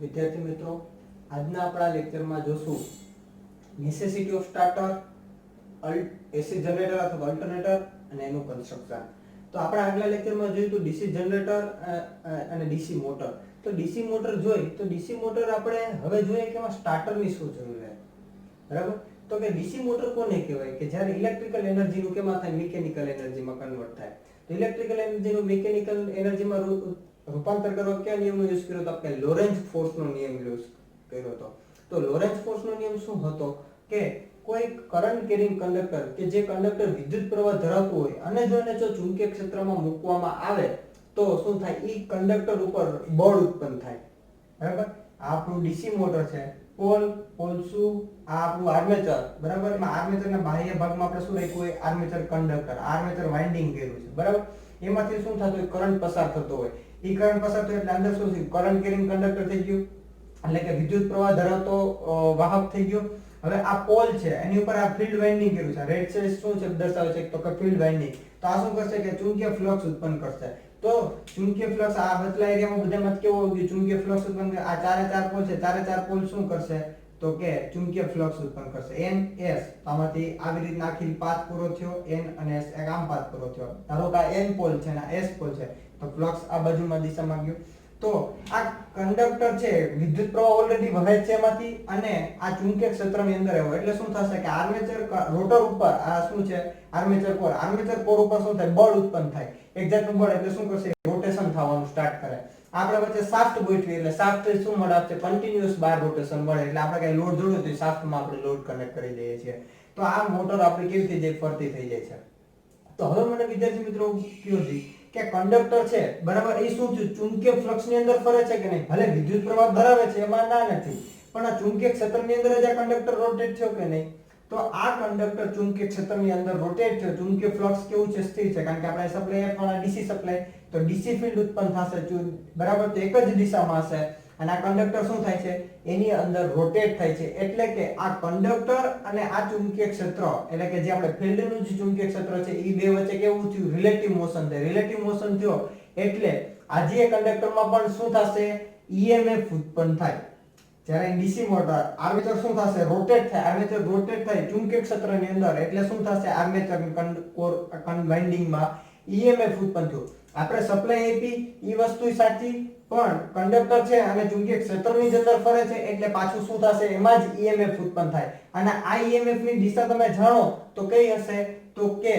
વિદ્યાર્થી મિત્રો, આજના આપણા લેક્ચરમાં જોશું necessity of starter, AC generator અથવા અલ્ટરનેટર અને એનું કન્સ્ટ્રક્શન. તો આપણે આગલા લેક્ચરમાં જોયું તો ડીસી જનરેટર અને ડીસી મોટર. તો ડીસી મોટર જોઈ તો ડીસી મોટર આપણે હવે જોઈએ કે એમાં સ્ટાર્ટરની શું જરૂર છે. બરાબર? તો કે ડીસી મોટર કોને કહેવાય કે જ્યારે ઇલેક્ટ્રિકલ એનર્જીનું કેમાં થાય, મિકેનિકલ એનર્જીમાં કન્વર્ટ થાય. તો ઇલેક્ટ્રિકલ એનર્જીનું મિકેનિકલ એનર્જીમાં રૂપાંતર કરવા કયા નિયમનો યુઝ કર્યો તો આપણે લોરેન્ઝ ફોર્સનો નિયમ યુઝ કર્યો હતો. તો લોરેન્ઝ ફોર્સનો નિયમ શું હતો કે કોઈ કરંટ કેરિંગ કંડક્ટર કે જે કંડક્ટર વિદ્યુત પ્રવાહ ધરાવતું હોય અને જો એને ચુંબકીય ક્ષેત્રમાં મૂકવામાં આવે તો શું થાય, ઈ કંડક્ટર ઉપર બળ ઉત્પન્ન થાય. બરાબર? આ આપણું ડીસી મોટર છે. પોલ શું, આ આપણું આર્મેચર. બરાબર? એમાં આર્મેચરના બાહ્ય ભાગમાં આપણે શું રાખ્યું હોય, આર્મેચર કંડક્ટર, આર્મેચર વાઇન્ડિંગ કર્યું છે. બરાબર? એમાંથી શું થતું હોય, કરંટ પસાર થતો હોય. ઈ કરંટ પસાર થયો એટલે અંદર શું થયું, કરંટ કેરિંગ કંડક્ટર થઈ ગયું, એટલે કે વિદ્યુત પ્રવાહ ધરાવતો વાહક થઈ ગયો. હવે આ પોલ છે, એની ઉપર આ ફિલ્ડ વાઇન્ડિંગ કર્યું છે. રેડ છે શું છે દર્શાવે છે તો કે ફિલ્ડ વાઇન્ડિંગ. તો આ શું કરશે કે ચુંબકીય ફ્લક્સ ઉત્પન્ન કરશે. તો ચુંબકીય ફ્લક્સ આ વચલા એરિયામાં બધામાં કેવો હોય, ચુંબકીય ફ્લક્સ ઉત્પન્ન કરે. આ ચારે ચાર પોલ છે, ચારે ચાર પોલ શું કરશે તો કે ચુંબકીય ફ્લક્સ ઉત્પન્ન કરશે. N S આમાંથી આવી રીતના આખી પાથ પૂરો થયો, N અને S એક આમ પાથ પૂરો થયો. ધારો કે આ N પોલ છે અને S પોલ છે, તો ફ્લક્સ આ બાજુમાં દિશામાં ગયો. તો આ કંડક્ટર છે, વિદ્યુત પ્રવાહ ઓલરેડી વહે છે એમાંથી અને આ ચુંબકીય ક્ષેત્રની અંદર આવ્યો એટલે શું થશે કે આર્મેચર રોટર ઉપર આ શું છે, આર્મેચર કોર ઉપર શું થાય, બળ ઉત્પન્ન થાય. એક જાતનું બળ એટલે શું કરશે, રોટેશન થવાનું સ્ટાર્ટ કરે. આપણે વચ્ચે શાફ્ટ ગોઠવી એટલે શાફ્ટ શું મળે આપશે, કન્ટિન્યુઅસ બાર રોટેશન મળે. એટલે આપણે કઈ લોડ જોડ્યો તો શાફ્ટમાં આપણે લોડ કનેક્ટ કરી દઈએ છીએ. તો આ મોટર આપણી કેવી થઈ જાય, ફરતી થઈ જાય છે. તો હવે મને વિદ્યાર્થી મિત્રો કયો છે કે કંડક્ટર છે, બરાબર, એ શું છે, ચુંબકીય ફ્લક્સ ની અંદર ફરે છે કે નહીં. ભલે વિદ્યુત પ્રવાહ ધરાવે છે, એમાં ના નથી, પણ આ ચુંબકીય ક્ષેત્રની અંદર જ આ કંડક્ટર રોટેટ થયો કે નહીં. તો આ કંડક્ટર ચુંબકીય ક્ષેત્રની અંદર રોટેટ થયો, ચુંબકીય ફ્લક્સ કેવું છે, સ્થિર છે, કારણ કે આપણે સપ્લાય આપવાના ડીસી સપ્લાય, તો ડીસી ફિલ્ડ ઉત્પન્ન થશે. બરાબર? તો એક જ દિશામાં હશે અને આ કંડક્ટર શું થાય છે, એની અંદર રોટેટ થાય છે. એટલે કે આ કંડક્ટર અને આ ચુંબકીય ક્ષેત્ર, એટલે કે જે આપણે ફિલ્ડનું જે ચુંબકીય ક્ષેત્ર છે, એ બે વચ્ચે કેવું થયું, રિલેટિવ મોશન થાય. રિલેટિવ મોશન થયો એટલે આ જે કંડક્ટરમાં પણ શું થશે, EMF ઉત્પન્ન થાય. જ્યારે ડીસી મોટર આર્મેચર શું થશે, રોટેટ થાય. આર્મેચર રોટેટ થાય ચુંબકીય ક્ષેત્રની અંદર એટલે શું થશે, આર્મેચર કોર વાઇન્ડિંગમાં EMF ઉત્પન્ન થયું. આપણે સપ્લાય આપી ઈ વસ્તુ સાચી, પણ કંડક્ટર છે અને ચુંબકીય ક્ષેત્રની અંદર ફરે છે એટલે પાછું શું થશે, એમાં જ EMF ઉત્પન્ન થાય. અને આ EMF ની દિશા તમે જાણો તો કઈ હશે, તો કે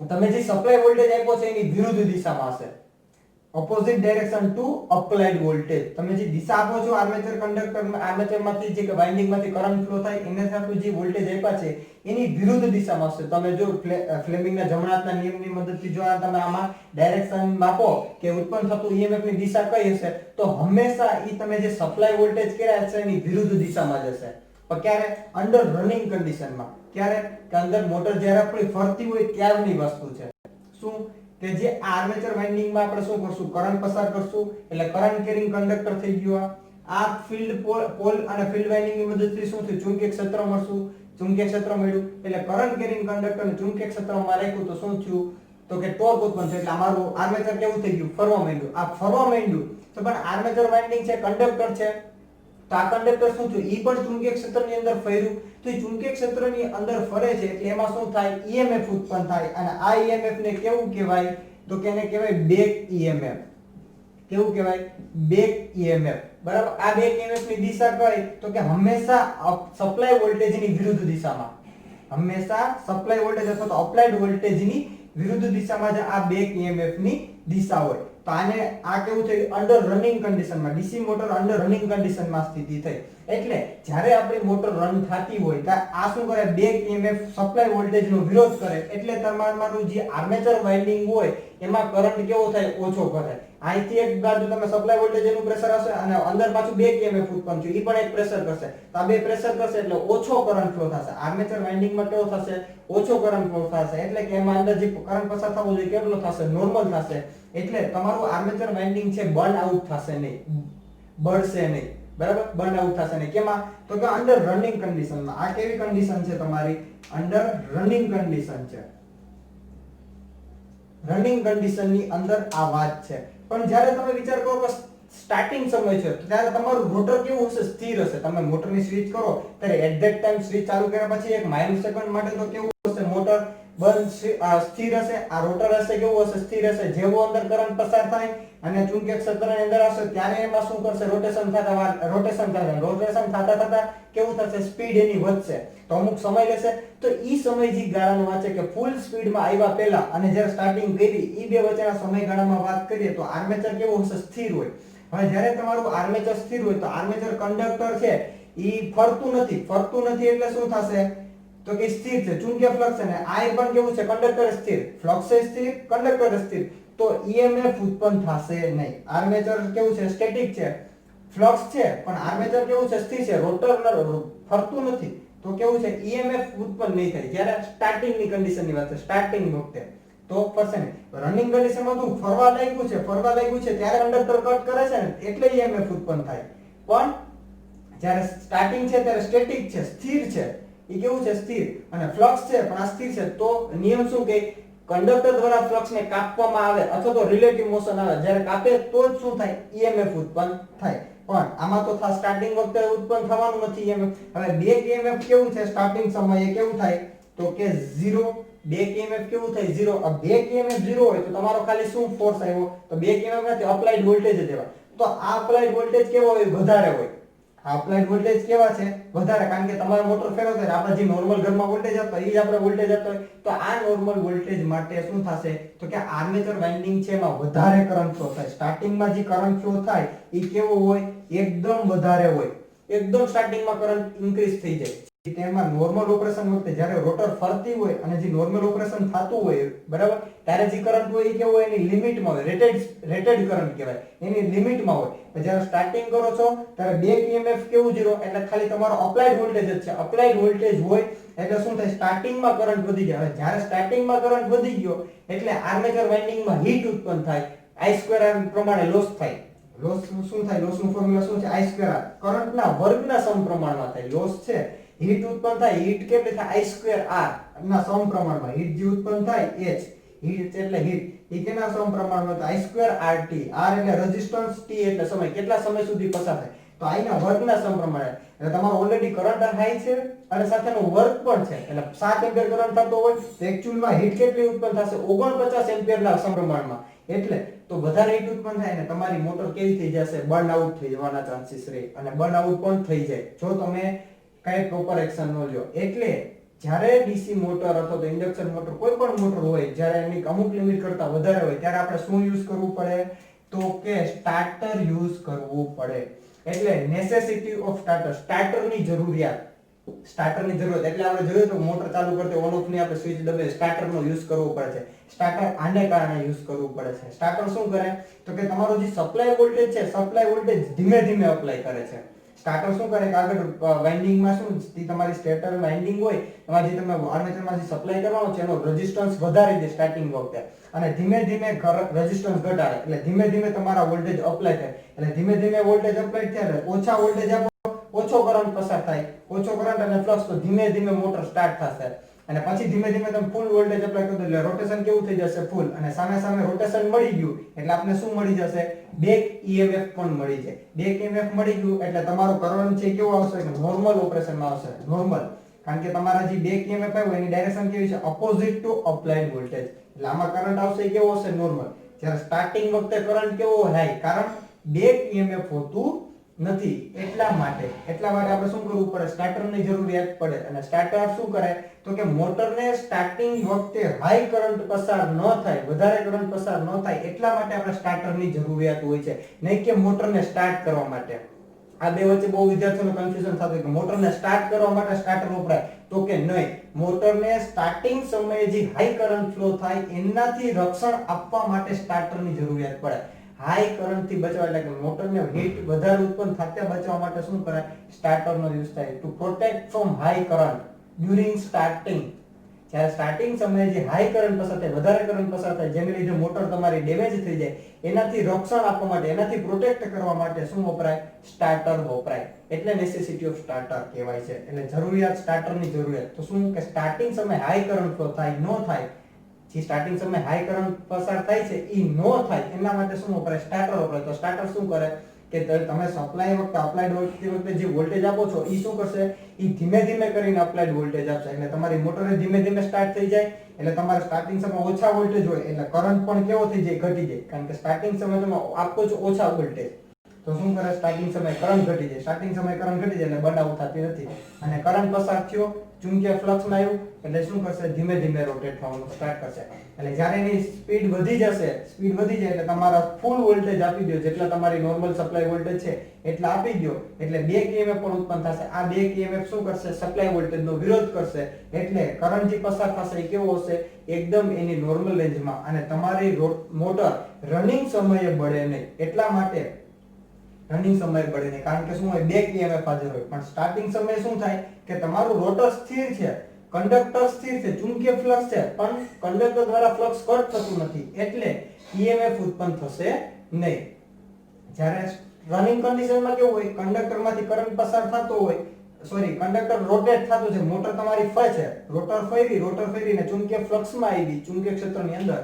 તમે જે સપ્લાય વોલ્ટેજ આપ્યો છે એની વિરુદ્ધ દિશામાં હશે. Opposite direction to applied voltage. તમે જે દિશા આપો છો આર્મેચર કંડક્ટર, આર્મેચરમાંથી જે વાઇન્ડિંગમાંથી કરંટ ફ્લો થાય એને સાથે જે વોલ્ટેજ આપ્યા છે એની વિરુદ્ધ દિશામાં હશે. તમે જો ફ્લેમિંગના જમણા હાથના નિયમની મદદથી જો તમે આમાં ડાયરેક્શન માપો કે ઉત્પન્ન થતું EMF ની દિશા કઈ હશે, તો હંમેશા ઈ તમે જે સપ્લાય વોલ્ટેજ કર્યા છે એની વિરુદ્ધ દિશામાં જ હશે. પણ ક્યારે, અંડર રનિંગ કન્ડિશનમાં. ક્યારે કે અંદર મોટર જ્યારે આપણી ફરતી હોય ત્યારની વસ્તુ છે. શું કે જે આર્મેચર વાઇન્ડિંગમાં આપણે શું કરશું, કરંટ પસાર કરશું એટલે કરંટ કેરિંગ કંડક્ટર થઈ ગયો. આ ફિલ્ડ પોલ અને ફિલ્ડ વાઇન્ડિંગની મદદથી શું થયું, ચુંબકીય ક્ષેત્ર મળશું. ચુંબકીય ક્ષેત્ર મળ્યું એટલે કરંટ કેરિંગ કંડક્ટરને ચુંબકીય ક્ષેત્રમાં રાખ્યું તો શું થયું, તો કે ટોર્ક ઉત્પન્ન થયું. એટલે અમારું આર્મેચર કેવું થઈ ગયું, ફરવા માંડ્યું. આ ફરવા માંડ્યું તો પણ આર્મેચર વાઇન્ડિંગ છે, કંડક્ટર છે, તો આ કંડક્ટર શું થયું, ઈ પણ ચુંબકીય ક્ષેત્રની અંદર ફર્યું. તો એ ચુંબકીય ક્ષેત્રની અંદર ફરે છે એટલે એમાં શું થાય, EMF ઉત્પન્ન થાય. અને આ EMF ને કેવું કહેવાય, તો કે એને કહેવાય બેક EMF. કેવું કહેવાય, બેક EMF. બરાબર? આ બેક EMF ની દિશા કઈ, તો કે હંમેશા સપ્લાય વોલ્ટેજની વિરુદ્ધ દિશામાં. હંમેશા સપ્લાય વોલ્ટેજ અથવા તો અપ્લાઈડ વોલ્ટેજની વિરુદ્ધ દિશામાં જ આ બેક EMF ની દિશા હોય. તો આને આ કેવું થયું, અંડર રનિંગ કન્ડિશનમાં. ડીસી મોટર અંડર રનિંગ કન્ડિશનમાં સ્થિતિ થઈ. એટલે જ્યારે આપણી મોટર રન થતી હોય ત્યારે આ શું કરે, બેક EMF સપ્લાય વોલ્ટેજનો વિરોધ કરે. એટલે તમારું જે આર્મેચર વાઇન્ડિંગ હોય એમાં કરંટ કેવો થાય, ઓછો કરે. અહીંથી એક બાજુ તમે સપ્લાય વોલ્ટેજ એનું પ્રેશર હશે અને અંદર પાછું બેક EMF ઉત્પન્ન થયું, ઈ પણ એક પ્રેશર કરશે. તો આ બે પ્રેશર કરશે એટલે ઓછો કરંટ ફ્લો થશે. આર્મેચર વાઇન્ડિંગમાં કેવો થશે, ઓછો કરંટ ફ્લો થશે. એટલે કે એમાં અંદર જે કરંટ પસાર થવો જોઈએ કેટલો થશે, નોર્મલ થશે. એટલે તમારું આર્મેચર વાઇન્ડિંગ છે બર્ન આઉટ થશે નહીં, બળશે નહીં. બરાબર? બર્ન આઉટ થશે નહીં. કેમાં, તો કે અંડર રનિંગ કન્ડિશનમાં. આ કેવી કન્ડિશન છે તમારી, અંડર રનિંગ કન્ડિશન છે. રનિંગ કન્ડિશનની અંદર આ વાત છે. પણ જ્યારે તમે વિચાર કરો કે સ્ટાર્ટિંગ સમય છે ત્યારે તમારું રોટર કેવું હશે? સ્થિર હશે. તમે મોટરની સ્વિચ કરો ત્યારે એટ ધેટ ટાઈમ સ્વિચ ચાલુ કર્યા પછી 1 માઇક્રોસેકન્ડ માટે તો કેવું હશે? મોટર બંધ સ્થિર હશે. આ રોટર હશે કેવું હશે? સ્થિર હશે. જેવો અંદર કરંટ પસાર થાય અને ચુંબકીય ક્ષેત્રની અંદર આવશે ત્યારે એમાં શું કરશે? રોટેશન થતા કેવું થશે? સ્પીડ એની વધશે. તો અમુક સમય લેશે. તો ઈ સમય જે ગાળાનો વાંચે કે ફૂલ સ્પીડમાં આવ્યા પહેલા અને જ્યારે સ્ટાર્ટિંગ કરી ઈ બે વચ્ચેના સમયગાળામાં વાત કરીએ તો આર્મેચર કેવું હશે? સ્થિર હોય. હવે જ્યારે તમારું આર્મેચર સ્થિર હોય તો આર્મેચર કંડક્ટર છે ઈ ફરતું નથી એટલે શું થશે? તો કે સ્થિર છે. ચુંબકીય ફ્લક્સ છે ને આ પણ કેવું છે? કંડક્ટર સ્થિર, ફ્લક્સ સ્થિર, કંડક્ટર સ્થિર. તો EMF ઉત્પન્ન થશે નહીં. આર્મેચર કેવું છે? સ્ટેટિક છે. ફ્લક્સ છે પણ આર્મેચર કેવું છે? સ્થિર છે. રોટર ફરતું નથી. તો કેવું છે? EMF ઉત્પન્ન નહીં થાય. જ્યારે સ્ટાર્ટિંગની કન્ડિશનની વાત છે, સ્ટાર્ટિંગ વખતે તો ફરશે નહીં. રનિંગ કન્ડિશનમાં તો ફરવા લાગ્યું છે ત્યારે કંડક્ટર કટ કરે છે ને એટલે EMF ઉત્પન્ન થાય. પણ જ્યારે સ્ટાર્ટિંગ છે ત્યારે સ્ટેટિક છે, સ્થિર છે. ઈ કેવું છે? સ્થિર. અને ફ્લક્સ છે પણ આ સ્થિર છે. તો નિયમ શું કહે? કંડક્ટર દ્વારા ફ્લક્સને કાપવામાં આવે અથવા તો રિલેટિવ મોશન આવે. જ્યારે કાપે તો જ શું થાય? EMF ઉત્પન્ન થાય. પણ આમાં તો સ્ટાર્ટિંગ વખતે ઉત્પન્ન થવાનું નથી EMF. હવે બેક EMF કેવું છે? સ્ટાર્ટિંગ સમયે કેવું થાય? તો કે 0. બેક EMF કેવું થાય? 0. આ બેક EMF 0 હોય તો તમારો ખાલી શું ફોર્સ આવ્યો? તો બેક EMF નથી, અપ્લાઈડ વોલ્ટેજ જ એવા. તો આ અપ્લાઈડ વોલ્ટેજ કેવો હોય? વધારે હોય. અપ્લાઈડ વોલ્ટેજ કેવા છે? વધારે. કારણ કે તમારો મોટર ફેરવતો હોય આપણે જે નોર્મલ ઘરમાં વોલ્ટેજ આપતો હોય એ જ આપણે વોલ્ટેજ આપતો હોય તો આ નોર્મલ વોલ્ટેજ માટે શું થશે? તો કે આર્મેચર વાઇન્ડિંગ છે એમાં વધારે કરંટ ફ્લો થાય. સ્ટાર્ટિંગમાં જે કરંટ ફ્લો થાય એ કેવો હોય? એકદમ વધારે હોય. એકદમ સ્ટાર્ટિંગમાં કરંટ ઇન્ક્રીઝ થઈ જાય. તેમાં નોર્મલ ઓપરેશન વખતે જ્યારે રોટર ફરતી હોય અને જે નોર્મલ ઓપરેશન થતું હોય બરાબર ત્યારે જે કરંટ હોય એ કેવો હોય? એની લિમિટમાં હોય. રેટેડ કરંટ કહેવાય. એની લિમિટમાં હોય. જ્યારે સ્ટાર્ટિંગ કરો છો ત્યારે બેક EMF કેવું 0 એટલે ખાલી તમારો અપ્લાઈડ વોલ્ટેજ જ છે. અપ્લાઈડ વોલ્ટેજ હોય એટલે શું થાય? સ્ટાર્ટિંગમાં કરંટ વધી જાય. હવે જ્યારે સ્ટાર્ટિંગમાં કરંટ વધી ગયો એટલે આર્મેચર વાઇન્ડિંગમાં હીટ ઉત્પન્ન થાય. I2R પ્રમાણે લોસ થાય. લોસ શું થાય? લોસનું ફોર્મ્યુલા શું છે? I2R. કરંટના વર્ગના સમપ્રમાણમાં થાય. લોસ છે હીટ ઉત્પન્ન થાય. હીટ કેટલી થાય? I2R ના સમપ્રમાણમાં. હીટ જે ઉત્પન્ન થાય H હીટ એટલે હીટ એ કેના સમપ્રમાણમાં? તો I2RT. R એટલે રેઝિસ્ટન્સ, T એટલે સમય. કેટલા સમય સુધી પસાર થાય? તો I ના વર્ગના સમપ્રમાણે. એટલે તમારો ઓલરેડી કરંટ હાઈ છે અને સાથેનો વર્ક પણ છે. એટલે 7 એમ્પિયર કરંટ થતો હોય તો એક્ચ્યુઅલમાં હીટ કેટલી ઉત્પન્ન થશે? 49 એમ્પિયરના સમપ્રમાણમાં. એટલે તો વધારે હીટ ઉત્પન્ન થાય ને તમારી મોટર કેવી થઈ જશે? બર્ન આઉટ થઈ જવાના ચાન્સીસ રહે અને બર્ન આઉટ પણ થઈ જાય જો તમે કઈ પ્રોપર એક્શન ન લ્યો. એટલે જ્યારે ડીસી મોટર અથવા તો ઇન્ડક્શન મોટર કોઈ પણ મોટર હોય જ્યારે એની અમુક લિમિટ કરતા વધારે હોય ત્યારે આપણે શું યુઝ કરવું પડે? તો કે સ્ટાર્ટર યુઝ કરવું પડે. એટલે નેસેસિટી ઓફ સ્ટાર્ટર. સ્ટાર્ટરની જરૂરિયાત. એટલે આપણે જોયું તો મોટર ચાલુ કરતે ઓન ઓફ ની આપણે સ્વિચ દબાવીએ સ્ટાર્ટરનો યુઝ કરવો પડે છે. સ્ટાર્ટર આને કારણે યુઝ કરવું પડે છે. સ્ટાર્ટર શું કરે? તો કે તમારો જે સપ્લાય વોલ્ટેજ છે સપ્લાય વોલ્ટેજ ધીમે ધીમે અપ્લાય કરે છે. સ્ટાર્ટર શું કરે કે આગળ વાઇન્ડિંગમાં શું તમારી સ્ટેટર વાઇન્ડિંગ હોય એમાં જે તમે આર્મેચરમાં જે સપ્લાય કરવાનો છે એનો રેઝિસ્ટન્સ વધારી દે સ્ટાર્ટિંગ વખતે અને ધીમે ધીમે રેઝિસ્ટન્સ ઘટાડે. એટલે ધીમે ધીમે તમારા વોલ્ટેજ અપ્લાય થાય. એટલે ધીમે ધીમે વોલ્ટેજ અપ્લાય થાય એટલે ઓછા વોલ્ટેજ આપો ઓછો કરંટ પસાર થાય. ઓછો કરંટ અને ફ્લક્સ તો ધીમે ધીમે મોટર સ્ટાર્ટ થશે અને પછી ધીમે ધીમે તમે ફૂલ વોલ્ટેજ અપ્લાય કરી દો એટલે રોટેશન કેવું થઈ જશે? ફૂલ. અને સામે સામે રોટેશન મળી ગયું એટલે આપણે શું મળી જશે? બેક EMF પણ મળી જાય. બેક EMF મળી ગયું એટલે તમારો કરંટ છે કેવો આવશે? કે નોર્મલ ઓપરેશનમાં આવશે. નોર્મલ. કારણ કે તમારા જે બેક EMF આવ્યો એની ડાયરેક્શન કેવી છે? Opposite to applied voltage. એટલે આમાં કરંટ આવશે કેવો હશે? નોર્મલ. જ્યારે સ્ટાર્ટિંગ વખતે કરંટ કેવો હાઈ? કારણ બેક EMF હોતું નથી. એટલા માટે આપણે શું કરવું પડે? સ્ટાર્ટરની જરૂરિયાત પડે. અને સ્ટાર્ટર શું કરે? તો કે મોટરને સ્ટાર્ટિંગ વખતે હાઈ કરંટ પસાર ન થાય, વધારે કરંટ પસાર ન થાય એટલા માટે આપણે સ્ટાર્ટરની જરૂરિયાત હોય છે. નહીં કે મોટરને સ્ટાર્ટ કરવા માટે. આ બે વચ્ચે બહુ વિદ્યાર્થીઓને કન્ફ્યુઝન થતું કે મોટરને સ્ટાર્ટ કરવા માટે સ્ટાર્ટર વપરાય. તો કે નહીં. મોટરને સ્ટાર્ટિંગ સમયે જે હાઈ કરંટ ફ્લો થાય એનાથી રક્ષણ આપવા માટે સ્ટાર્ટરની જરૂરિયાત પડે. હાઈ કરંટ થી બચવા એટલે કે મોટરને હીટ વધારે ઉત્પન્ન થતા બચવા માટે શું કરાય? સ્ટાર્ટરનો યુઝ થાય to protect from high current during starting. જ્યારે સ્ટાર્ટિંગ સમયે જે હાઈ કરંટ પસાર થાય, વધારે કરંટ પસાર થાય જેને લીધે મોટર તમારી ડેમેજ થઈ જાય એનાથી રક્ષણ આપવા માટે, એનાથી પ્રોટેક્ટ કરવા માટે શું વપરાય? સ્ટાર્ટર વપરાય. એટલે નેસેસિટી ઓફ સ્ટાર્ટર કહેવાય છે. એટલે જરૂરિયાત સ્ટાર્ટરની જરૂરિયાત. તો શું કે સ્ટાર્ટિંગ સમયે હાઈ કરંટ ફ્લો થાય ન થાય જે સ્ટાર્ટિંગ સમયે હાઈ કરંટ પસાર થાય છે એ નો થાય એના માટે શું વપરાય? સ્ટાર્ટર વપરાય. તો સ્ટાર્ટર શું કરે કે તમે સપ્લાય વખતે અપ્લાઈડ વખતે જે વોલ્ટેજ આપો છો એ શું કરશે? એ ધીમે ધીમે કરીને અપ્લાઈડ વોલ્ટેજ આપશે એટલે તમારી મોટર ધીમે ધીમે સ્ટાર્ટ થઈ જાય એટલે તમારે સ્ટાર્ટિંગ સમયે ઓછા વોલ્ટેજ હોય એટલે કરંટ પણ કેવો થઈ જાય? ઘટી જાય. કારણ કે સ્ટાર્ટિંગ સમયે તમે આપો છો ઓછા વોલ્ટેજ તો શું કરે? સ્ટાર્ટિંગ સમયે કરંટ ઘટી જાય. સ્ટાર્ટિંગ સમયે કરંટ ઘટી જાય એટલે બર્નઆઉટ થતી નથી અને કરંટ પસાર થયો ચુંબકીય ફ્લક્સ માં આવ્યું એટલે શું કરશે? ધીમે ધીમે રોટેટ થવાનું સ્ટાર્ટ કરશે. એટલે જ્યારે એની સ્પીડ વધી જશે, સ્પીડ વધી જાય એટલે તમારા ફૂલ વોલ્ટેજ આપી દો, જેટલા તમારી નોર્મલ સપ્લાય વોલ્ટેજ છે એટલા આપી દો એટલે બેક EMF પણ ઉત્પન્ન થશે. આ બેક EMF શું કરશે? સપ્લાય વોલ્ટેજનો વિરોધ કરશે એટલે કરંટ જે પસાર થશે એ કેવો હશે? એકદમ એની નોર્મલ રેન્જમાં અને તમારી મોટર રનિંગ સમયે બળે નહીં. એટલા માટે રનિંગ સમયે બળે નહીં કારણ કે શું હોય? બેક EMF હાજર હોય. પણ સ્ટાર્ટિંગ સમયે શું થાય કે તમારું રોટર સ્થિર છે, કંડક્ટર સ્થિર છે, ચુંબકીય ફ્લક્સ છે પણ કંડક્ટર દ્વારા ફ્લક્સ કટ થતું નથી એટલે EMF ઉત્પન્ન થશે નહીં. જ્યારે રનિંગ કન્ડિશનમાં કેવું હોય? કંડક્ટરમાંથી કરંટ પસાર થતો હોય, કંડક્ટર રોટેટ થતું છે, મોટર તમારી ફરે છે, રોટર ફેરીને ચુંબકીય ફ્લક્સમાં આવી, ચુંબકીય ક્ષેત્રની અંદર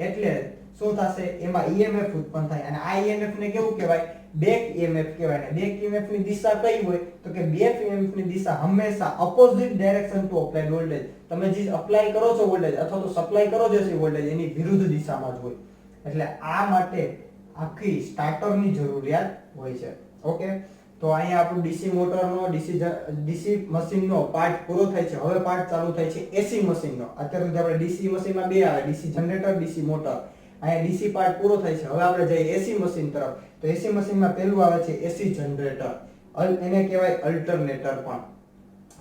એટલે શું થશે? એમાં EMF ઉત્પન્ન થાય અને આ EMF ને કેવું કહેવાય? બેક EMF કહેવાય. અને બેક EMF ની દિશા કઈ હોય? તો કે બેક EMF ની દિશા હંમેશા opposite direction to applied voltage. તમે જે અપ્લાય કરો છો વોલ્ટેજ અથવા તો સપ્લાય કરો છો વોલ્ટેજ એની વિરુદ્ધ દિશામાં જ હોય. એટલે આ માટે આખી સ્ટાર્ટરની જરૂરિયાત હોય છે. ઓકે, તો અહીંયા આપણું ડીસી મોટરનો ડીસી મશીનનો પાર્ટ પૂરો થાય છે. હવે પાર્ટ ચાલુ થાય છે એસી મશીનનો. અત્યાર સુધી આપણે ડીસી મશીનમાં બે આવે, ડીસી જનરેટર, ડીસી મોટર. અહીંયા ડીસી પાર્ટ પૂરો થાય છે. હવે આપણે જઈએ એસી મશીન તરફ. તો એસી મશીનમાં પહેલું આવે છે એસી જનરેટર. એને કહેવાય અલ્ટરનેટર પણ.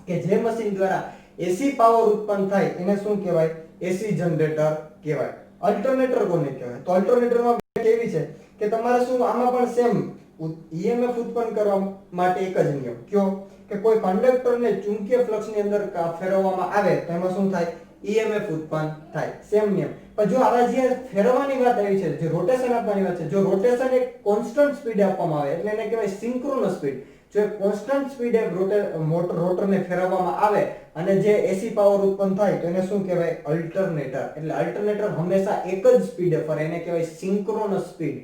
કે જે મશીન દ્વારા એસી પાવર ઉત્પન્ન થાય એને શું કહેવાય? એસી જનરેટર કહેવાય. અલ્ટરનેટર કોને કહેવાય? તો અલ્ટરનેટરમાં કેવી છે કે તમારે શું આમાં પણ સેમ EMF ઉત્પન્ન કરવા માટે એક જ નિયમ કયો કે કોઈ કંડક્ટરને ચુંબકીય ફ્લક્સની અંદર ફેરવવામાં આવે તો એમાં શું થાય? EMF ઉત્પન્ન થાય. સેમ નિયમ. પણ જો આવા જે ફેરવવાની વાત આવી છે, જે રોટેશન આપવાની વાત છે, જો રોટેશન એક કોન્સ્ટન્ટ સ્પીડ આપવામાં આવે એટલે એને કહેવાય સિંક્રોનસ સ્પીડ. જો એક કોન્સ્ટન્ટ સ્પીડે રોટરને ફેરવવામાં આવે અને જે એસી પાવર ઉત્પન્ન થાય તો એને શું કહેવાય? અલ્ટરનેટર. એટલે અલ્ટરનેટર હંમેશા એક જ સ્પીડે ફરે એને કહેવાય સિંક્રોનસ સ્પીડ.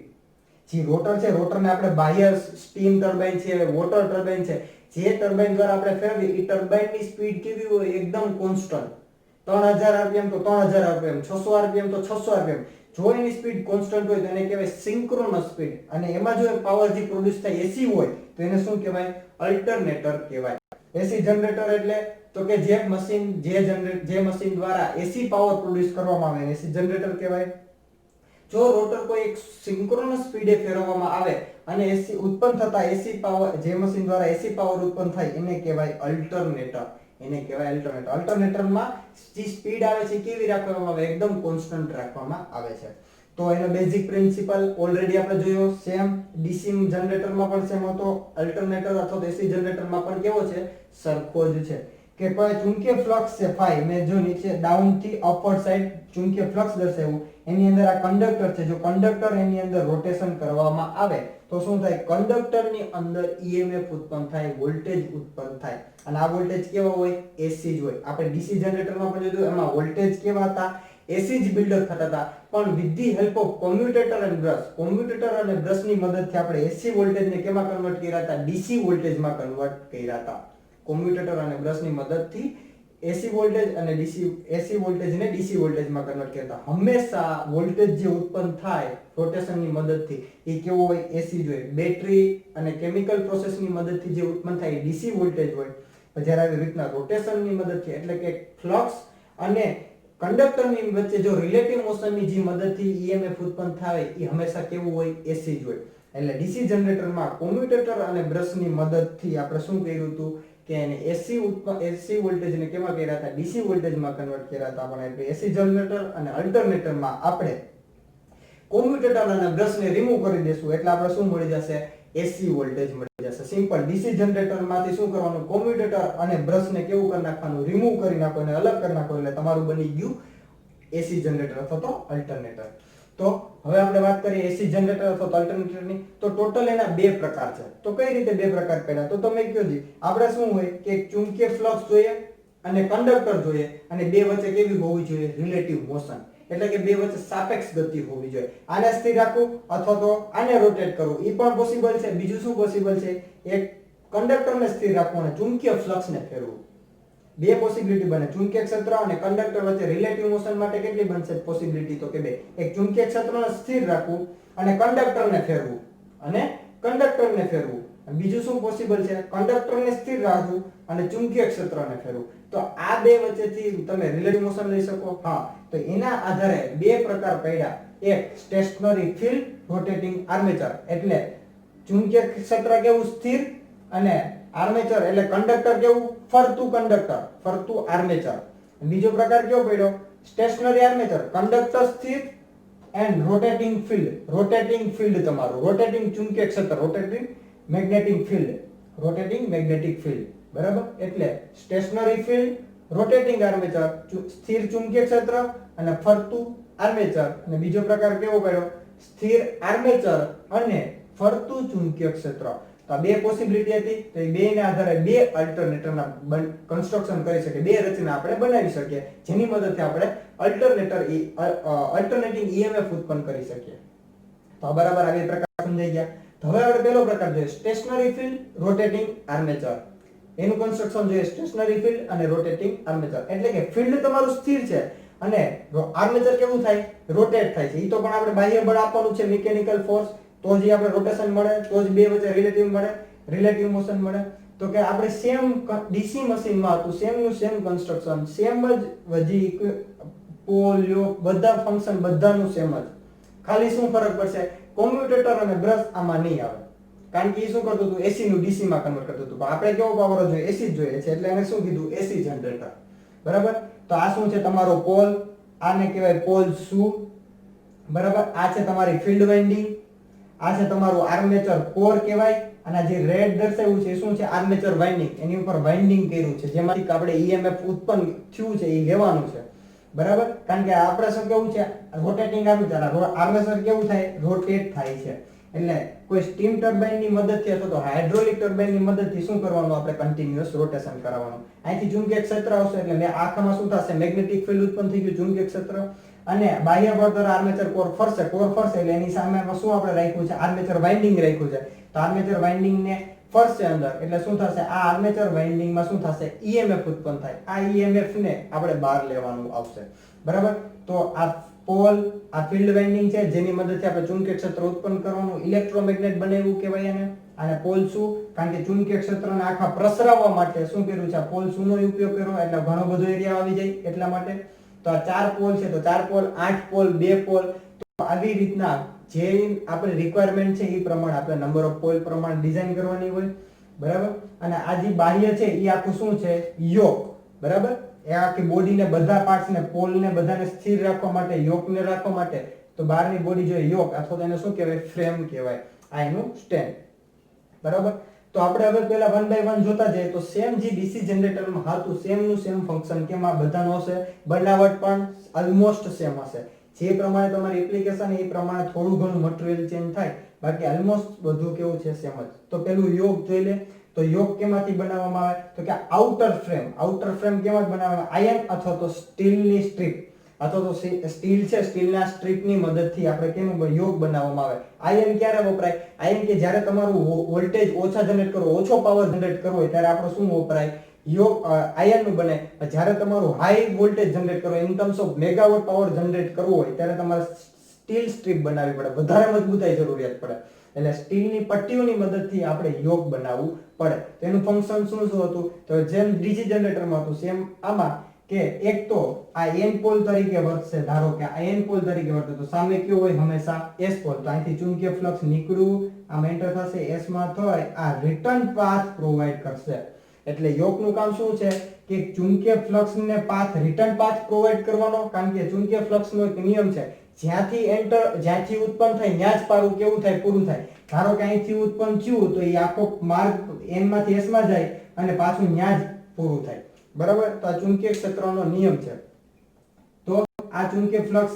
જે રોટર છે, રોટરને આપણે બાહ્ય સ્ટીમ ટર્બાઇન છે, વોટર ટર્બાઇન છે, જે ટર્બાઇન દ્વારા આપણે ફેરવી એ ટર્બાઇનની સ્પીડ કેવી હોય? એકદમ કોન્સ્ટન્ટ. 3000 RPM તો 3000 RPM, 600 RPM તો 600 RPM. જો એની સ્પીડ કોન્સ્ટન્ટ હોય તો એને કહેવાય સિંક્રોનસ સ્પીડ. અને એમાં જો પાવર જે પ્રોડ્યુસ થાય એસી હોય તો એને શું કહેવાય? અલ્ટરનેટર કહેવાય. એસી જનરેટર એટલે તો કે જે મશીન દ્વારા એસી પાવર પ્રોડ્યુસ કરવામાં આવે એસી જનરેટર કહેવાય. જો રોટર કોઈ એક સિંક્રોનસ સ્પીડે ફેરવવામાં આવે અને એસી ઉત્પન્ન થતા એસી પાવર, જે મશીન દ્વારા એસી પાવર ઉત્પન્ન થાય એને કહેવાય અલ્ટરનેટર. એને કહેવાય અલ્ટરનેટર. અલ્ટરનેટરમાં જે સ્પીડ આવે છે કેવી રાખવામાં આવે? એકદમ કોન્સ્ટન્ટ રાખવામાં આવે છે. તો એનો બેઝિક પ્રિન્સિપલ ઓલરેડી આપણે જોયો. સેમ ડીસી જનરેટરમાં પણ સેમ હતો. અલ્ટરનેટર અથવા એસી જનરેટરમાં પણ કેવો છે? સરખો જ છે. કે કોઈ ચુંબકીય ફ્લક્સ છે ફાઈ, મેં જો નીચે ડાઉન થી અપવર્ડ સાઈડ ચુંબકીય ફ્લક્સ દર્શાવ્યું, એની અંદર આ કંડક્ટર છે. જો કંડક્ટર એની અંદર રોટેશન કરવામાં આવે તો શું થાય? કંડક્ટરની અંદર EMF ઉત્પન્ન થાય, વોલ્ટેજ ઉત્પન્ન થાય. અને આ વોલ્ટેજ કેવા હોય? એસી જ હોય. આપણે ડીસી જનરેટરમાં પણ જોયું એમાં વોલ્ટેજ કેવા હતા? એસી જ બિલ્ડઅપ થતા હતા. પણ with the help of commutator and brush, commutator અને બ્રશની મદદથી આપણે એસી વોલ્ટેજને કેમાં કન્વર્ટ કર્યા હતા? ડીસી વોલ્ટેજમાં કન્વર્ટ કર્યા હતા. કોમ્યુટેટર અને બ્રશની મદદથી એસી વોલ્ટેજ અને એસી વોલ્ટેજને ડીસી વોલ્ટેજમાં કન્વર્ટ કરતા. હંમેશા વોલ્ટેજ જે ઉત્પન્ન થાય રોટેશનની મદદથી એ કેવો હોય? એસી જ હોય. બેટરી અને કેમિકલ પ્રોસેસની મદદથી જે ઉત્પન્ન થાય એ ડીસી વોલ્ટેજ હોય. જ્યારે આવી રીતના રોટેશનની મદદથી એટલે કે ફ્લક્સ અને કંડક્ટરની વચ્ચે જો રિલેટિવ મોશનની જે મદદથી EMF ઉત્પન્ન થાય એ હંમેશા કેવું હોય? એસી જ હોય. એટલે ડીસી જનરેટરમાં કોમ્યુટેટર અને બ્રશની મદદથી આપણે શું કર્યું હતું કે એને એસી વોલ્ટેજને કેમાં કર્યા હતા? ડીસી વોલ્ટેજમાં કન્વર્ટ કર્યા હતા. પણ એટલે એસી જનરેટર અને અલ્ટરનેટરમાં આપણે કોમ્યુટેટર અને બ્રશને રિમૂવ કરી દેશું એટલે આપણે શું મળી જશે? એસી વોલ્ટેજ મળી જશે. સિમ્પલ. ડીસી જનરેટરમાંથી શું કરવાનું? કોમ્યુટેટર અને બ્રશને કેવું કરી નાખવાનું? રિમૂવ કરી નાખો અને અલગ કરી નાખો એટલે તમારું બની ગયું એસી જનરેટર અથવા તો અલ્ટરનેટર. તો હવે આપણે વાત કરીએ એસી જનરેટર અથવા અલ્ટરનેટરની. તો ટોટલ એના બે પ્રકાર છે. તો કઈ રીતે બે પ્રકાર પડ્યા? તો તમે કહો જી, આપણે શું હોય કે ચુંબકીય ફ્લક્સ જોઈએ અને કંડક્ટર જોઈએ અને બે વચ્ચે કેવી હોવી જોઈએ? Relative motion. એટલે કે બે વચ્ચે સાપેક્ષ ગતિ હોવી જોઈએ. આને સ્થિર રાખવું અથવા તો આને રોટેટ કરવું એ પણ પોસિબલ છે. બીજું શું પોસિબલ છે? એક કંડક્ટરને સ્થિર રાખવું અને ચુંબકીય ફ્લક્સને ફેરવવું. બે પોસિબિલિટી બને. ચુંબકીય ક્ષેત્ર અને કંડક્ટર વચ્ચે રિલેટિવ મોશન માટે કેટલી બનશે પોસિબિલિટી? તો કે બે. એક ચુંબકીય ક્ષેત્રને સ્થિર રાખવું અને કંડક્ટરને ફેરવવું અને કંડક્ટરને ફેરવવું. બીજું શું પોસિબલ છે? કંડક્ટરને સ્થિર રાખવું અને ચુંબકીય ક્ષેત્રને ફેરવવું. તો આ બે વચ્ચેથી તમે રિલેટિવ મોશન લઈ શકો. હા, તો એના આધારે બે પ્રકાર પડ્યા. એક સ્ટેશનરી ફિલ્ડ રોટેટિંગ આર્મેચર, એટલે ચુંબકીય ક્ષેત્ર કેવું? સ્થિર, અને આર્મેચર એટલે કંડક્ટર કેવું? ફરતું કંડક્ટર, ફરતું આર્મેચર. બીજો પ્રકાર કયો પડ્યો? સ્ટેશનરી આર્મેચર, કંડક્ટર સ્થિર and rotating field. Rotating field તમારું રોટેટિંગ ચુંબકીય ક્ષેત્ર, rotating magnetic field, rotating magnetic field. બરાબર? એટલે સ્ટેશનરી ફિલ્ડ, રોટેટિંગ આર્મેચર, સ્થિર ચુંબકીય ક્ષેત્ર અને ફરતું આર્મેચર. અને બીજો પ્રકાર કેવો પડ્યો? સ્થિર આર્મેચર અને ફરતું ચુંબકીય ક્ષેત્ર. તો આ બે પોસિબિલિટી હતી. તો એ બેના આધારે બે અલ્ટરનેટરના કન્સ્ટ્રક્શન કરી શકીએ, બે રચના આપણે બનાવી શકીએ, જેની મદદથી આપણે અલ્ટરનેટિંગ ઈએમએફ ઉત્પન્ન કરી શકીએ. તો આ બરાબર આ બે પ્રકાર સમજાઈ ગયા. તો હવે આપણે પહેલો પ્રકાર જોઈએ, સ્ટેશનરી ફિલ્ડ રોટેટિંગ આર્મેચર. એનું કન્સ્ટ્રક્શન જોઈએ, સ્ટેશનરી ફિલ્ડ અને રોટેટિંગ આર્મેચર. એટલે કે ફિલ્ડ તમારું સ્થિર છે અને આર્મેચર કેવું થાય? રોટેટ થાય છે. ઈ તો પણ આપણે બાહ્ય બળ આપવાનું છે, મિકેનિકલ ફોર્સ, તો જ આપણે રોટેશન મળે, તો જ બે વચ્ચે રિલેટિવ મોશન મળે. તો કે આપણે સેમ ડીસી મશીનમાં હતું, સેમ નું સેમ કન્સ્ટ્રક્શન, સેમ જ વજી પોલ યોક બધા ફંક્શન બધાનું સેમ જ. ખાલી શું ફરક પડશે? કોમ્યુટેટર અને બ્રશ આમાં નહીં આવે, કારણ કે એ શું કરતું હતું? એસી નું ડીસી માં કન્વર્ટ કરતું હતું. પણ આપણે કેવો પાવર જોઈએ? એસી જ જોઈએ છે, એટલે એને શું કીધું? એસી જનરેટર. બરાબર? તો આ શું છે? તમારો પોલ, આને કહેવાય પોલ શું? બરાબર? આ છે તમારી ફિલ્ડ વાઇન્ડિંગ, આ છે તમારું આર્મેચર કોર કહેવાય, અને જે રેડ દર્શાવ્યું છે શું છે? Armature winding. એની ઉપર વાઇન્ડિંગ કર્યું છે, જેમાંથી આપણે ઈએમએફ ઉત્પન્ન થયું છે એ લેવાનું છે. બરાબર? કારણ કે આપણે શું કેવું છે? Rotating armature. આર્મેચર કેવું થાય? રોટેટ થાય છે. એટલે કોઈ સ્ટીમ ટર્બાઇન ની મદદથી અથવા તો હાઇડ્રોલિક ટર્બાઇન ની મદદથી શું કરવાનું? આપણે કન્ટિન્યુઅસ રોટેશન કરાવવાનું. અહીંથી ચુંબકીય ક્ષેત્ર આવશે એટલે આખામાં શું થશે? મેગ્નેટિક ફિલ્ડ ઉત્પન્ન થઈ ગયું, ચુંબકીય ક્ષેત્ર, અને બાહ્ય બળ દ્વારા આર્મેચર કોર ફરશે. એટલે એની સામે શું આપણે રાખ્યું છે? આર્મેચર વાઇન્ડિંગ રાખ્યું છે. તો આર્મેચર વાઇન્ડિંગ ને ફરશે અંદર, એટલે શું થશે? આ આર્મેચર વાઇન્ડિંગ માં શું થશે? ઈએમએફ ઉત્પન્ન થાય. આ ઈએમએફ ને આપણે બહાર લેવાનું આવશે. બરાબર? તો આ પોલ, આ ફિલ્ડ વાઇન્ડિંગ છે, જેની મદદથી આપણે ચુંબકીય ક્ષેત્ર ઉત્પન્ન કરવાનું, ઇલેક્ટ્રોમેગ્નેટ બનાવ્યું કહેવાય એને. અને પોલ શું? કારણ કે ચુંબકીય ક્ષેત્રને આખા પ્રસરાવવા માટે શું કર્યું છે? આ પોલ શું નો ઉપયોગ કર્યો, એટલે ઘણો બધો એરિયા આવી જાય એટલા માટે. તો આ 4 પોલ છે, તો 4 પોલ, 8 પોલ, 2 પોલ. તો આવી રીતના જે આપણે રિક્વાયરમેન્ટ છે એ પ્રમાણે આપણે નંબર ઓફ પોલ પ્રમાણે ડિઝાઇન કરવાની હોય. બરાબર? અને આ જે બાહ્ય છે એ આખું શું છે? યોક. બરાબર? એ આખી બોડીને બધા પાર્ટ્સને, પોલને બધાને સ્થિર રાખવા માટે, યોકને રાખવા માટે તો બહારની બોડી જોઈએ યોક, અથવા તો એને શું કહેવાય? ફ્રેમ કહેવાય. આ એનું સ્ટેન્ડ. બરાબર? તો આપણે હવે પહેલા 1 બાય 1 જોતા જઈએ. તો સેમ જે ડીસી જનરેટરમાં હતું, સેમ નું સેમ ફંક્શન કેમાં બધાનો હશે? બનાવટ પણ ઓલમોસ્ટ સેમ હશે. જે પ્રમાણે તમારી એપ્લિકેશન એ પ્રમાણે થોડું ઘણું મટીરીયલ ચેન્જ થાય, બાકી ઓલમોસ્ટ બધું કેવું છે? સેમ જ. તો પેલું યોક જોઈ લે. તો યોક કેમાંથી બનાવવામાં આવે? તો કે આઉટર ફ્રેમ. આઉટર ફ્રેમ કેમાંથી બનાવવામાં? આયર્ન અથવા તો સ્ટીલની સ્ટ્રીપ, અથવા તો સ્ટીલ છે, સ્ટીલના સ્ટ્રીપની મદદથી આપણે કેનું યોક બનાવવામાં આવે. આયર્ન ક્યારે વપરાય? આયર્ન કે જ્યારે તમારું વોલ્ટેજ ઓછા જનરેટ કરવો, ઓછો પાવર જનરેટ કરવો હોય ત્યારે આપણે શું વપરાય? યોક આયર્ન નું બને. જ્યારે તમારું હાઈ વોલ્ટેજ જનરેટ કરવો, in terms of megawatt power generate કરવો હોય ત્યારે તમારે સ્ટીલ સ્ટ્રીપ બનાવવી પડે, વધારે મજબૂતાઈ જરૂરિયાત પડે. એટલે સ્ટીલની પટ્ટીઓની મદદથી આપણે યોક બનાવવું પડે. તેનું ફંક્શન શું હતું? તો જેમ ડીસી જનરેટરમાં હતું સેમ આમાં, કે એક તો આ એન પોલ તરીકે વર્તશે. ધારો કે આ એન પોલ તરીકે વર્તે તો સામે કયો હોય? હંમેશા એસ પોલ. તો અહીંથી ચુંબકીય ફ્લક્સ નીકળ્યું, આમ એન્ટર થશે, એસ માં થાય, આ રિટર્ન પાથ પ્રોવાઈડ કરશે. એટલે યોકનું કામ શું છે? કે ચુંબકીય ફ્લક્સને રિટર્ન પાથ પ્રોવાઈડ કરવાનો. કારણ કે ચુંબકીય ફ્લક્સનો એક નિયમ છે, જ્યાંથી ઉત્પન્ન થાય ત્યાં જ પારું કેવું થાય? પૂરું થાય. ધારો કે અહીંથી ઉત્પન્ન થયું તો એ આખો માર્ગ n માંથી s માં જાય અને પાછું ત્યાં જ પૂરું થાય. બરાબર? તો આ ચુંબકીય ક્ષેત્રનો નિયમ છે. તો આ ચુંબકીય ફ્લક્સ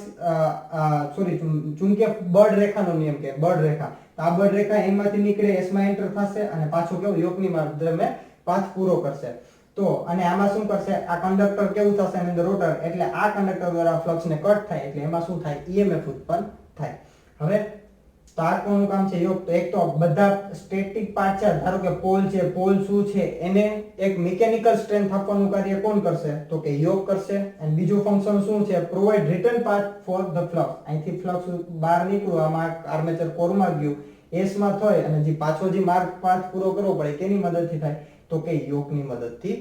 ચુંબકીય બળ રેખાનો નિયમ કે બળ રેખા. તો આ બળ રેખા n માંથી નીકળે, s માં એન્ટર થશે અને પાછો કેવો? યોકની માધ્યમે પાથ પૂરો કરશે. તો અને આમાં શું કરશે, આ કંડક્ટર કેવું થશે એની અંદર રોટર, એટલે આ કંડક્ટર દ્વારા ફ્લક્સ ને કટ થાય એટલે એમાં શું થાય, ઈએમએફ ઉત્પન્ન થાય. હવે તો આ કોનું કામ છે, યોગ. તો એક તો બધા સ્ટેટિક પાર્ટ છે, ધારો કે પોલ છે, પોલ શું છે એને એક મિકેનિકલ સ્ટ્રેન્થ આપવાનું કાર્ય કોણ કરશે, તો કે યોગ કરશે. અને બીજું ફંક્શન શું છે, provide return path for the flux. અહીંથી ફ્લક્સ બહાર નીકળ્યું, આમાં આર્મેચર કોરમાં ગયું, એસ માં થાય અને જે પાછો જે માર્ગ પાથ પૂરો કરવો પડે કેની મદદથી થાય, તો કે યોગની મદદથી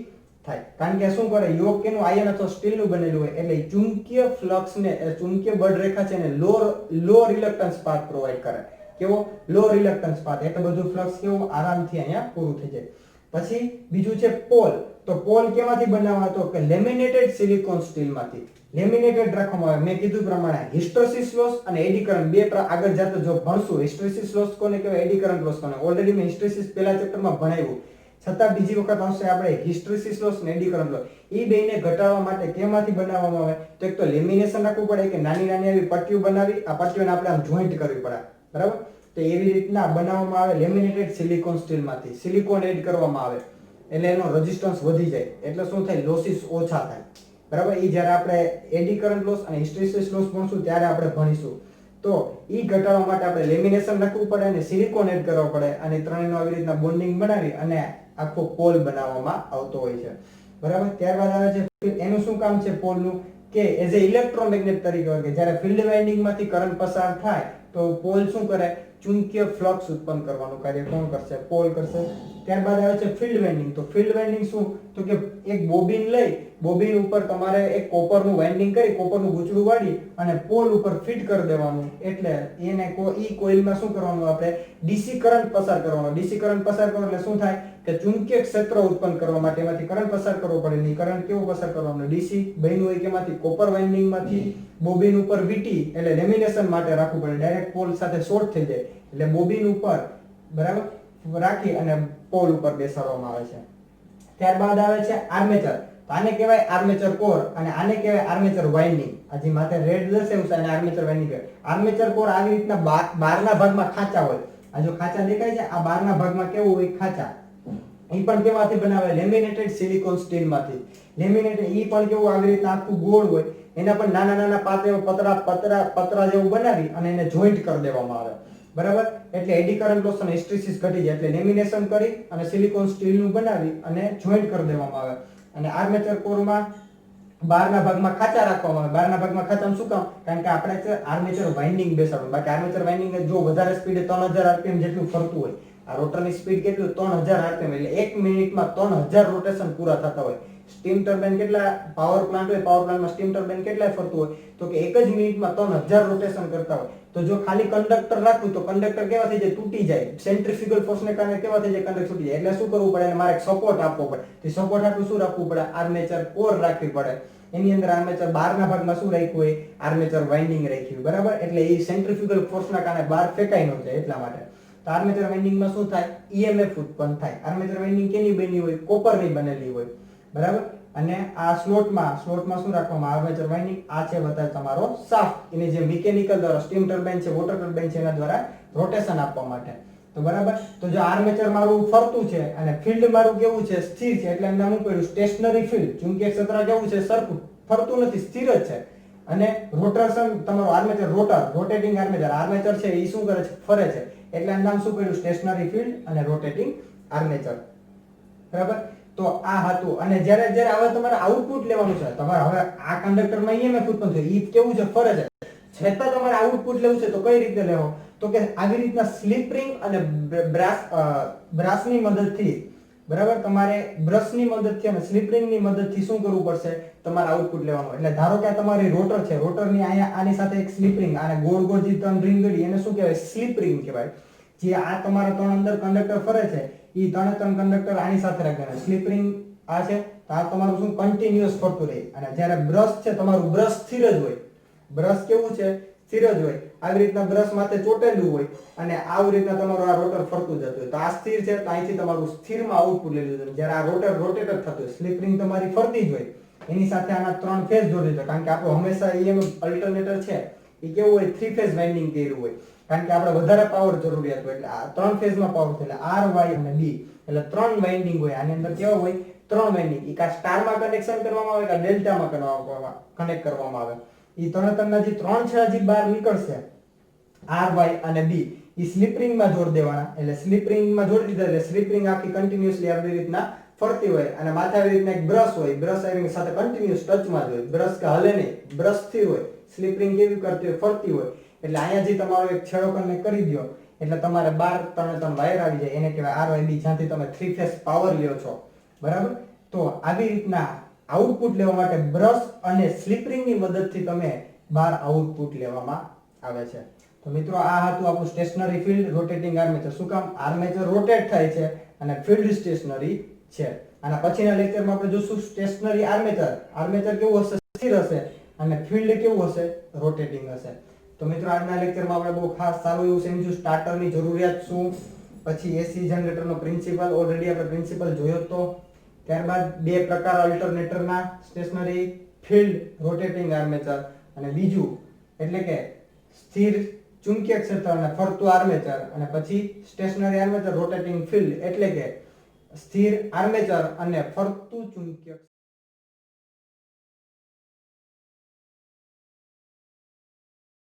થાય. કારણ કે શું કરે, યોગ કેનું આયન અથવા સ્ટીલ નું બનેલું હોય એટલે ચુંબકીય ફ્લક્સ ને, ચુંબકીય બળ રેખા છે ને લો રિલક્ટન્સ પાથ પ્રોવાઈડ કરે. કેવો, લો રિલક્ટન્સ પાથ, એટલે બધું ફ્લક્સ કેવું આરામથી અહીંયા પૂરું થઈ જાય. પછી બીજું છે પોલ. તો પોલ કેમાંથી બનાવવા, તો કે લેમિનેટેડ સિલિકોન સ્ટીલ માંથી લેમિનેટેડ રાખવામાં આવે. મેં કીધું પ્રમાણે હિસ્ટેરેસિસ લોસ અને એડી કરંટ બે આગળ જતા જો ભણશું. હિસ્ટેરેસિસ લોસ કોને કહેવાય, એડી કરંટ લોસ કોને, ઓલરેડી મેં હિસ્ટેરેસિસ પહેલા ચેપ્ટરમાં ભણાવ્યું, છતાં બીજી વખત આવશે આપણે હિસ્ટેરેસિસ લોસ અને એડી કરંટ લોસ. એ બેને ઘટાડવા માટે કેમાંથી બનાવવામાં આવે, તો એક તો લેમિનેશન રાખવું પડે કે નાની નાની આવી પટ્ટીઓ બનાવી, આ પટ્ટીઓને આપણે આમ જોઈન્ટ કરવી પડે, બરાબર. તો એવી રીતના બનાવવામાં આવે લેમિનેટેડ સિલિકોન સ્ટીલ માંથી. સિલિકોન એડ કરવામાં આવે એટલે એનો રેઝિસ્ટન્સ વધી જાય, એટલે શું થાય, લોસીસ ઓછા થાય, બરાબર. એ જ્યારે આપણે એડી કરંટ લોસ અને હિસ્ટેરેસિસ લોસ ભણશું ત્યારે આપણે ભણીશું. તો ઈ ઘટાડવા માટે આપણે લેમિનેશન રાખવું પડે અને સિલિકોન એડ કરવો પડે, અને ત્રણેયનો આવી રીતના બોન્ડિંગ બનાવી અને આખો પોલ બનાવવામાં આવતો હોય છે, બરાબર. ત્યારબાદ આવે છે એનું શું કામ છે પોલનું, કે એઝ એ ઇલેક્ટ્રોમેગ્નેટ તરીકે હોય, કે જ્યારે ફિલ્ડ વાઇન્ડિંગ માંથી કરંટ પસાર થાય તો પોલ શું કરે, ચુંબકીય ફ્લક્સ ઉત્પન્ન કરવાનું કાર્ય કોણ કરશે, પોલ કરશે. ત્યારબાદ આવે છે ફિલ્ડ વાઇન્ડિંગ. તો ફિલ્ડ વાઇન્ડિંગ શું, તો કે એક બોબિન લઈ, બોબિન ઉપર તમારે એક કોપરનું વાઇન્ડિંગ કરી, કોપરનું ગૂંચળું વાળી અને પોલ ઉપર ફિટ કરી દેવાનું, એટલે એને ઈ કોઇલમાં શું કરવાનું, આપણે ડીસી કરંટ પસાર કરવાનો. ડીસી કરંટ પસાર કરો એટલે શું થાય, કે ચુંબકીય ક્ષેત્ર ઉત્પન્ન કરવા માટે એમાંથી કરંટ પસાર કરવો પડે. ની કરંટ કેવો પસાર કરવાનો, ડીસી બન્યું હોય કેમાંથી, કોપર વાઇન્ડિંગ માંથી બોબિન ઉપર વીટી, એટલે લેમિનેશન માટે રાખવું પડે, ડાયરેક્ટ પોલ સાથે શોર્ટ થઈ જાય એટલે બોબિન ઉપર, બરાબર, રાખી અને પોલ ઉપર બેસાડવામાં આવે છે. ત્યારબાદ આવે છે આર્મેચર. આને કહેવાય આર્મેચર કોર અને આને કહેવાય આર્મેચર વાઇન્ડિંગ. આ જે માથે રેડ દર્શાવ્યું છે આને આર્મેચર વાઇન્ડિંગ કહેવાય. આર્મેચર કોર આવી રીતના બહારના ભાગમાં ખાંચા હોય. આ જો ખાંચા દેખાય છે, આ બહારના ભાગમાં કેવું હોય, ખાંચા. ઈ પણ કેમાંથી બનાવે, લેમિનેટેડ સિલિકોન સ્ટીલ માંથી. લેમિનેટેડ ઈ પણ કેવું આવી રીતના આખું ગોળ હોય, એના પણ નાના નાના પતરા જેવું બનાવી અને એને જોઈન્ટ કરી દેવામાં આવે, બરાબર. એટલે એડી કરંટ લોસ અને હિસ્ટેરેસિસ ઘટી જાય, એટલે લેમિનેશન કરી અને સિલિકોન સ્ટીલ નું બનાવી અને જોઈન્ટ કરી દેવામાં આવે. અને આર્મેચર કોરમાં બહારના ભાગમાં ખાંચા રાખવામાં આવે. બહારના ભાગમાં ખાંચામાં શું કામ, કારણ કે આપણે આર્મેચર વાઇન્ડિંગ બેસાડવું. બાકી આર્મેચર વાઇન્ડિંગ જો વધારે સ્પીડે 3000 આરપીએમ જેટલું ફરતું હોય, આ રોટરની સ્પીડ કેટલું, 3000 આરપીએમ, એટલે 1 મિનિટમાં 3000 રોટેશન પૂરા થતા હોય. સ્ટીમ ટર્બાઇન કેટલા, પાવર પ્લાન્ટ હોય, પાવર પ્લાન્ટમાં સ્ટીમ ટર્બાઇન કેટલા ફરતું હોય, તો કે 1 જ મિનિટમાં 3000 રોટેશન કરતા હોય. તો જો ખાલી કંડક્ટર રાખવું તો કંડક્ટર કેવા થઈ જાય, તૂટી જાય. સેન્ટ્રીફ્યુગલ ફોર્સને કારણે કેવા થઈ જાય, કંડક્ટર તૂટી જાય. એટલે શું કરવું પડે, મારે એક સપોર્ટ આપવો પડે. તે સપોર્ટ આટલું શું રાખવું પડે, આર્મેચર કોર રાખવી પડે. એની અંદર આર્મેચર બહારના ભાગમાં શું રાખ્યું હોય, આર્મેચર વાઇન્ડિંગ રાખ્યું, બરાબર. એટલે એ સેન્ટ્રીફ્યુગલ ફોર્સના કારણે બહાર ફેંકાઈ ન જાય એટલા માટે. તો આર્મેચર વાઇન્ડિંગમાં શું થાય, ઈએમએફ ઉત્પન્ન થાય. આર્મેચર વાઇન્ડિંગ કેની બની હોય, કોપરની બનેલી હોય, બરાબર. અને આ સ્લોટમાં શું રાખવામાં આવે, આર્મેચર વાઇન્ડિંગ. આ છે બતાવે તમારો શાફ્ટ, એની જે મિકેનિકલ દ્વારા સ્ટીમ ટર્બાઇન છે, વોટર ટર્બાઇન છે, એના દ્વારા રોટેશન આપવા માટે. તો બરાબર. તો જો આર્મેચર મારું ફરતું છે અને ફિલ્ડ મારું કેવું છે, સ્થિર છે, એટલે નામ શું પડ્યું, સ્ટેશનરી ફિલ્ડ. ચુંબકીય ક્ષેત્ર કેવું છે, સરખું ફરતું નથી, સ્થિર જ છે. અને રોટેશન તમારો આર્મેચર, રોટેટિંગ આર્મેચર છે એ શું કરે છે, ફરે છે, એટલે નામ શું પડ્યું, સ્ટેશનરી ફિલ્ડ અને રોટેટિંગ આર્મેચર, બરાબર. તો આ હતું. અને જ્યારે હવે તમારે આઉટપુટ લેવાનું છે, તમારે હવે આ કંડક્ટરમાં ઈએમએફ ઉત્પન્ન થયું, ઈ કેવું છે, ફરે છે, છતાં તમારે આઉટપુટ લેવું છે તો કઈ રીતે લેવો, તો કે આવી રીતના સ્લિપ રિંગ અને બ્રાસની મદદથી, બરાબર. તમારે બ્રશની મદદથી અને સ્લિપ રિંગની મદદથી શું કરવું પડશે, તમારે આઉટપુટ લેવાનું. એટલે ધારો કે આ તમારી રોટર છે, રોટરની અહીંયા આની સાથે એક સ્લિપ રિંગ, આને ગોળ ગોળ જે 3 રિંગ ગળી એને શું કહેવાય, સ્લિપ રિંગ કહેવાય. જે આ તમારા 3 અંદર કંડક્ટર ફરે છે, ઈ 3 કંડક્ટર આની સાથે રાખવાના. સ્લિપ રિંગ આ છે, તો આ તમારું શું કન્ટિન્યુઅસ ફરતું રહે. અને જ્યારે બ્રશ છે, તમારું બ્રશ સ્થિર જ હોય. બ્રશ કેવું છે, સ્થિર જ હોય. આવી રીતના બ્રશ માથે ચોટેલું હોય અને આવી રીતના તમારું આ રોટર ફરતું જતું હોય. તો આ સ્થિર છે, તો અહીંથી તમારું સ્થિરમાં આઉટપુટ લઈ લીધું. જ્યારે આ રોટર રોટેટ જ થતું હોય, સ્લિપ રિંગ તમારી ફરતી જ હોય, એની સાથે આના 3 ફેઝ જોડી દો. કારણ કે આપણો હંમેશા EMF અલ્ટરનેટર છે એ કેવું હોય, 3 ફેઝ વાઇન્ડિંગ કર્યું હોય. કારણ કે આપણે વધારે પાવર જરૂરિયાત હોય, એટલે આ 3 ફેઝમાં પાવર થાય, એટલે R, Y અને B, એટલે 3 વાઇન્ડિંગ હોય. આની અંદર કેવા હોય, ત્રણ વાઇન્ડિંગ ઈ કા સ્ટારમાં કનેક્શન કરવામાં આવે કે ડેલ્ટામાં કનેક્ટ કરવામાં આવે. ઈ ત્રણના જે ત્રણ છે હજી બહાર નીકળશે R Y અને B ઈ સ્લીપ રિંગમાં જોડી દેવાના. એટલે સ્લીપ રિંગમાં જોડી દીધા એટલે સ્લીપ રિંગ આખી કન્ટિન્યુઅસલી આવી રીતના ફરતી હોય અને માથે આવી રીતના એક બ્રશ હોય. બ્રશ આવી સાથે કન્ટિન્યુઅસ ટચમાં જ હોય. બ્રશ કે હલે નહીં, બ્રશ સ્થિર હોય. સ્લીપ રિંગ કેવી કરતી હોય, ફરતી હોય. એટલે અહીંયા જે તમારો એક છેડો કનેક્ટ કરી દો એટલે તમારે 3 વાયર આવી જાય. એને કહેવાય RYB, જ્યાંથી તમે 3 ફેઝ પાવર લ્યો છો. બરાબર? તો આવી રીતના આઉટપુટ લેવા માટે બ્રશ અને સ્લીપ રિંગની મદદથી તમે બહાર આઉટપુટ લેવામાં આવે છે. તો મિત્રો આ હતું આપણું સ્ટેશનરી ફિલ્ડ રોટેટિંગ આર્મેચર. શું કામ? આર્મેચર રોટેટ થાય છે અને ફિલ્ડ સ્ટેશનરી છે. અને પછીના લેક્ચરમાં આપણે જોશું સ્ટેશનરી આર્મેચર. આર્મેચર કેવું હશે? સ્થિર હશે અને ફિલ્ડ કેવું હશે? રોટેટિંગ હશે. તો મિત્રો આજના લેક્ચરમાં આપણે બહુ ખાસ સારું એવું સમજ્યું સ્ટાર્ટરની જરૂરિયાત શું, પછી એસી જનરેટરનો પ્રિન્સિપલ ઓલરેડી આપણે પ્રિન્સિપલ જોયો તો. ત્યારબાદ બે પ્રકાર અલ્ટરનેટરના, સ્ટેશનરી ફિલ્ડ રોટેટિંગ આર્મેચર અને બીજું એટલે કે સ્થિર ચુંબકીય ક્ષેત્ર અને ફરતું આર્મેચર, અને પછી સ્ટેશનરી આર્મેચર રોટેટિંગ ફિલ્ડ એટલે કે સ્થિર આર્મેચર અને ફરતું ચુંબકીય